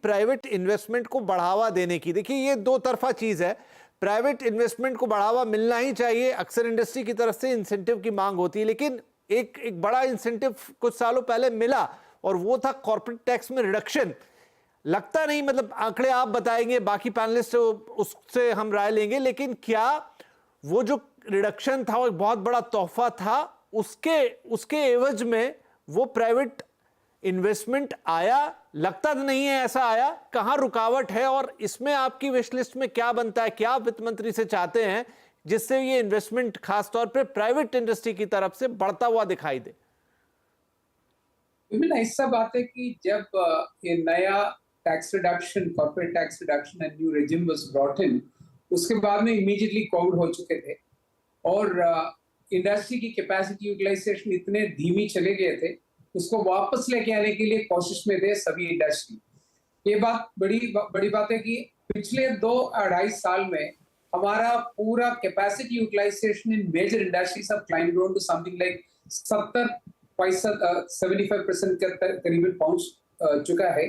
Private investment को बढ़ावा देने की। देखिए ये दो तरफा चीज है, प्राइवेट इन्वेस्टमेंट को बढ़ावा मिलना ही चाहिए, अक्सर इंडस्ट्री की तरफ से इंसेंटिव की मांग होती है, लेकिन एक बड़ा इंसेंटिव कुछ सालों पहले मिला और वो था कॉर्पोरेट टैक्स में रिडक्शन। लगता नहीं, मतलब आंकड़े आप बताएंगे, बाकी पैनलिस्ट उससे हम राय लेंगे, लेकिन क्या वो जो रिडक्शन था वो एक बहुत बड़ा तोहफा था, उसके एवज में वो प्राइवेट इन्वेस्टमेंट आया? लगता तो नहीं है ऐसा आया। कहां रुकावट है और इसमें आपकी विश लिस्ट में क्या बनता है, क्या वित्त मंत्री से चाहते हैं जिससे ये इन्वेस्टमेंट खासतौर पे प्राइवेट इंडस्ट्री की तरफ से बढ़ता हुआ दिखाई दे? ऐसा बात है कि जब ये नया tax reduction, corporate tax reduction and new regime was brought in, उसके बाद में इमीडिएटली कोविड हो चुके थे और इंडस्ट्री की कैपेसिटी यूटिलाइजेशन इतने धीमी चले गए थे, उसको वापस लेके आने के लिए कोशिश में थे सभी इंडस्ट्री। ये बात बड़ी बात है कि पिछले 2-2.5 साल में हमारा पूरा capacity utilisation in major industries have climbed down to something like 75% के करीबन पहुंच चुका है।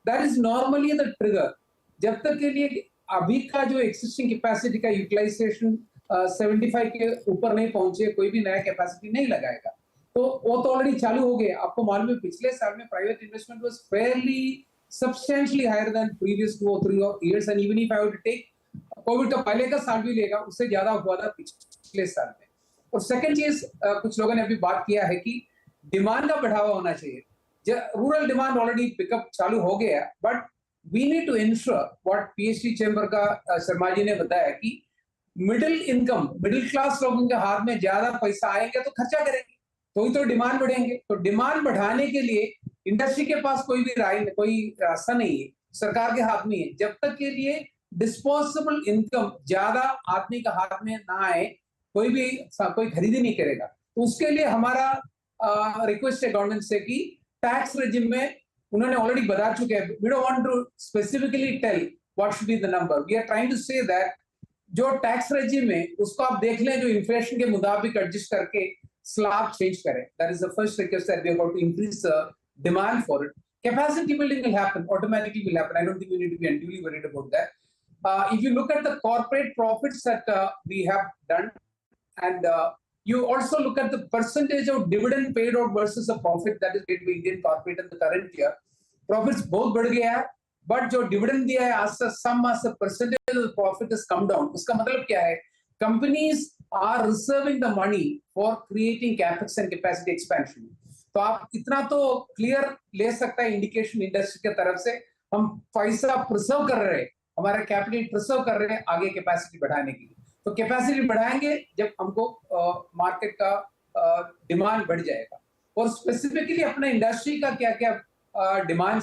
That is normally the trigger. जब तक के लिए अभी का जो एक्सिस्टिंग कैपेसिटी का यूटिलाइजेशन 75 के ऊपर नहीं पहुंचे, कोई भी नया कैपेसिटी नहीं लगाएगा। तो वो तो ऑलरेडी चालू हो गया। आपको मालूम है पिछले साल में private investment was fairly substantially higher than previous 2 or 3 years, and even if I would take COVID का पहले का साल भी लेगा, उससे ज्यादा हुआ था पिछले साल में। और सेकंड चीज, कुछ लोगों ने अभी बात किया है कि डिमांड का बढ़ावा होना चाहिए। रूरल डिमांड ऑलरेडी पिकअप चालू हो गया, but we need to ensure what PHD chamber का शर्मा जी ने बताया कि मिडिल क्लास लोगों के हाथ में ज्यादा पैसा आएंगे तो खर्चा करेंगे, तो ही तो डिमांड बढ़ेंगे। तो डिमांड बढ़ाने के लिए इंडस्ट्री के पास कोई रास्ता नहीं है, सरकार के हाथ में है। जब तक के लिए डिस्पोजेबल इनकम ज्यादा आदमी का हाथ में ना आए, कोई खरीदी नहीं करेगा। तो उसके लिए हमारा रिक्वेस्ट है गवर्नमेंट से कि टैक्स रेजिम में उन्होंने ऑलरेडी बता चुके हैं, we don't want to specifically tell what should be the number, we are trying to say that जो टैक्स रेजिम है उसको आप देख लें, जो इन्फ्लेशन के मुताबिक एडजस्ट करके स्लैब चेंज करें। That is the first request that we are going to increase demand for it. Capacity building will happen, automatically will happen. I don't think we need to be unduly worried about that. If you look at the corporate profits that we have done, and you also look at the percentage of dividend paid out versus the profit that is paid by Indian corporate in the current year, profits बहुत बढ़ गया है, but जो dividend दिया है as a percentage of the profit has come down. उसका मतलब क्या है? Companies are reserving the money for creating capex and capacity expansion. तो आप इतना तो क्लियर ले सकता है इंडिकेशन इंडस्ट्री के तरफ से, हम पैसा प्रिजर्व कर रहे हैं, हमारा कैपिटल प्रिजर्व कर रहे हैं आगे कैपेसिटी बढ़ाने के लिए। तो कैपेसिटी बढ़ाएंगे जब हमको मार्केट का डिमांड बढ़ जाएगा। और स्पेसिफिकली अपने इंडस्ट्री का क्या क्या डिमांड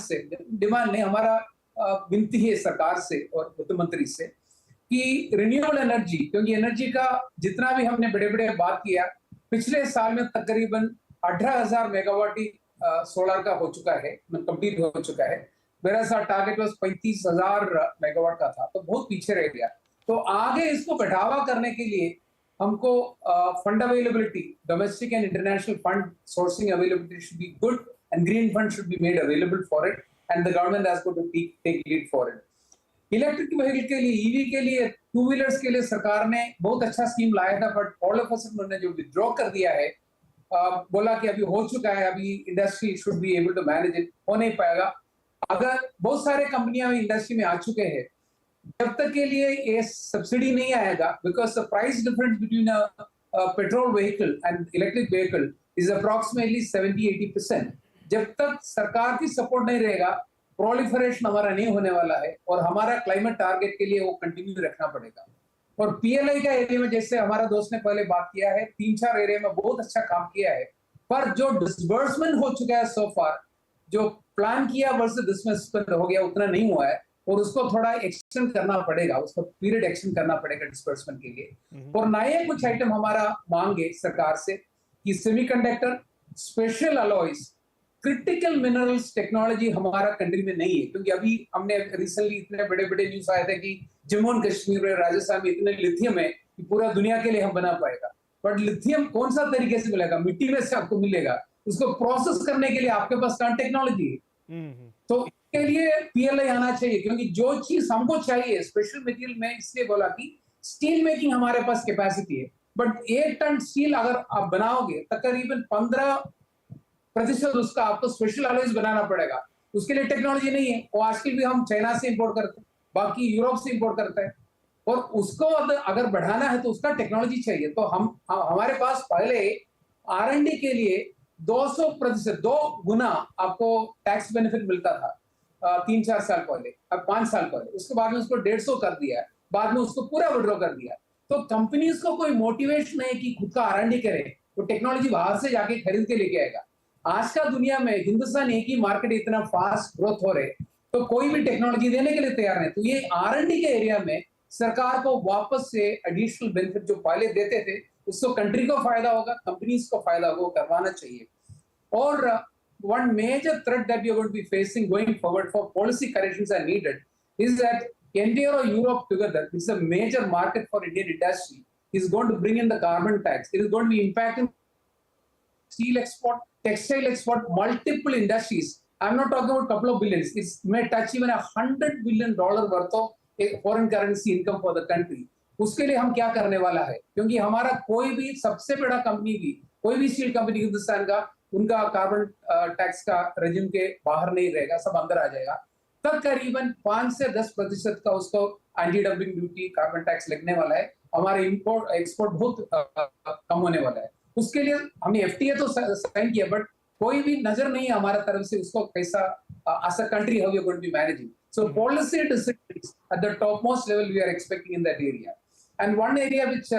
नहीं, हमारा विनती है सरकार से और वित्त मंत्री से कि रिन्यूएबल एनर्जी, क्योंकि एनर्जी का जितना भी हमने बड़े बड़े बात किया, पिछले साल में तकरीबन 18,000 मेगावाट सोलर का हो चुका है, कंप्लीट हो चुका है। मेरा सा टारगेट वाज 35,000 मेगावाट का था, तो बहुत पीछे रह गया। तो आगे इसको बढ़ावा करने के लिए हमको fund availability, domestic and international fund sourcing availability should be good and green fund should be made available for it, and the government has got to take lead for it. Electric vehicle के लिए, EV के लिए, 2 wheelers के लिए सरकार ने बहुत अच्छा स्कीम लाया था, but all of a sudden उन्होंने जो विथड्रॉ कर दिया है, बोला कि अभी हो चुका है, अभी industry should be able to manage it, हो नहीं पाएगा। अगर बहुत सारे कंपनियां इंडस्ट्री में आ चुके हैं, जब तक के लिए ये सब्सिडी नहीं आएगा, because the price difference between a petrol vehicle and electric vehicle is approximately 70-80%। जब तक सरकार की सपोर्ट नहीं रहेगा, प्रोलिफरेशन हमारा नहीं होने वाला है, और हमारा क्लाइमेट टारगेट के लिए वो कंटिन्यू रखना पड़ेगा। और पीएलआई का एरिया में, जैसे हमारा दोस्त ने पहले बात किया है, 3-4 एरिया में बहुत अच्छा काम किया है, पर जो डिसबर्समेंट हो चुका है सो फार, जो प्लान किया वर्सेस डिसबर्समेंट हो गया, उतना नहीं हुआ है, और उसको थोड़ा एक्सटेंड करना पड़ेगा, उसको पीरियड एक्सटेंड करना पड़ेगा डिसबर्समेंट के लिए। और नए कुछ आइटम हमारा मांगे सरकार से कि semiconductor, special alloys, critical minerals technology हमारा कंट्री में नहीं है, क्योंकि अभी हमने रिसेंटली इतने बड़े बड़े न्यूज आए थे कि जम्मू एंड कश्मीर और राजस्थान में इतने लिथियम है कि पूरा दुनिया के लिए हम बना पाएगा। बट लिथियम कौन सा तरीके से मिलेगा? मिट्टी में से आपको मिलेगा, उसको प्रोसेस करने के लिए आपके पास कौन टेक्नोलॉजी है? तो के लिए पीएलआई आना चाहिए, क्योंकि जो चीज हमको चाहिए स्पेशल मटेरियल में, इसलिए बोला कि स्टील मेकिंग हमारे पास कैपेसिटी है, बट 1 टन स्टील अगर आप बनाओगे तकरीबन 15% उसका आपको स्पेशल अलॉयज बनाना पड़ेगा। उसके लिए टेक्नोलॉजी नहीं है, वो आजकल भी हम चाइना से इंपोर्ट करते हैं, बाकी यूरोप से इंपोर्ट करते हैं, और उसको अगर बढ़ाना है तो उसका टेक्नोलॉजी चाहिए। तो हमारे पास पहले R&D के लिए 200%, 2 गुना आपको टैक्स बेनिफिट मिलता था 3-4 साल पहले, अब 5 साल पहले। उसके बाद में उसको 150 कर दिया, बाद में उसको पूरा विड्रॉ कर दिया। तो कंपनीज को कोई मोटिवेशन है कि खुद का R&D करे, तो टेक्नोलॉजी बाहर से जाके खरीद के लेके आएगा। आज का दुनिया में हिंदुस्तान एक ही मार्केट इतना फास्ट ग्रोथ हो रहे, तो कोई भी टेक्नोलॉजी देने के लिए तैयार नहीं। तो ये R&D के एरिया में सरकार को वापस से एडिशनल बेनिफिट जो पहले देते थे, उसको कंट्री को फायदा होगा, कंपनीज को फायदा होगा, वो करवाना चाहिए। और one major threat that we are going to be facing going forward for policy corrections are needed is that India or Europe together, which is a major market for Indian industry, is going to bring in the carbon tax. It is going to be impacting steel export, textile export, multiple industries. I'm not talking about a couple of billions. It may touch even $100 billion worth of foreign currency income for the country. उसके लिए हम क्या करने वाला है, क्योंकि हमारा कोई भी सबसे बड़ा कंपनी भी, कोई भी स्टील कंपनी हिंदुस्तान का, उनका कार्बन टैक्स का रेजिम के बाहर नहीं रहेगा, सब अंदर आ जाएगा। तब करीबन 5 से 10% का उसको anti dumping duty, carbon tax लगने वाला है। हमारे इंपोर्ट एक्सपोर्ट बहुत कम होने वाला है। उसके लिए हमने FTA तो साइन किया, बट कोई भी नजर नहीं है हमारा तरफ से उसको कैसा as a country how we are going to be managing. So policy decisions at the topmost level we are expecting in that area. And one area which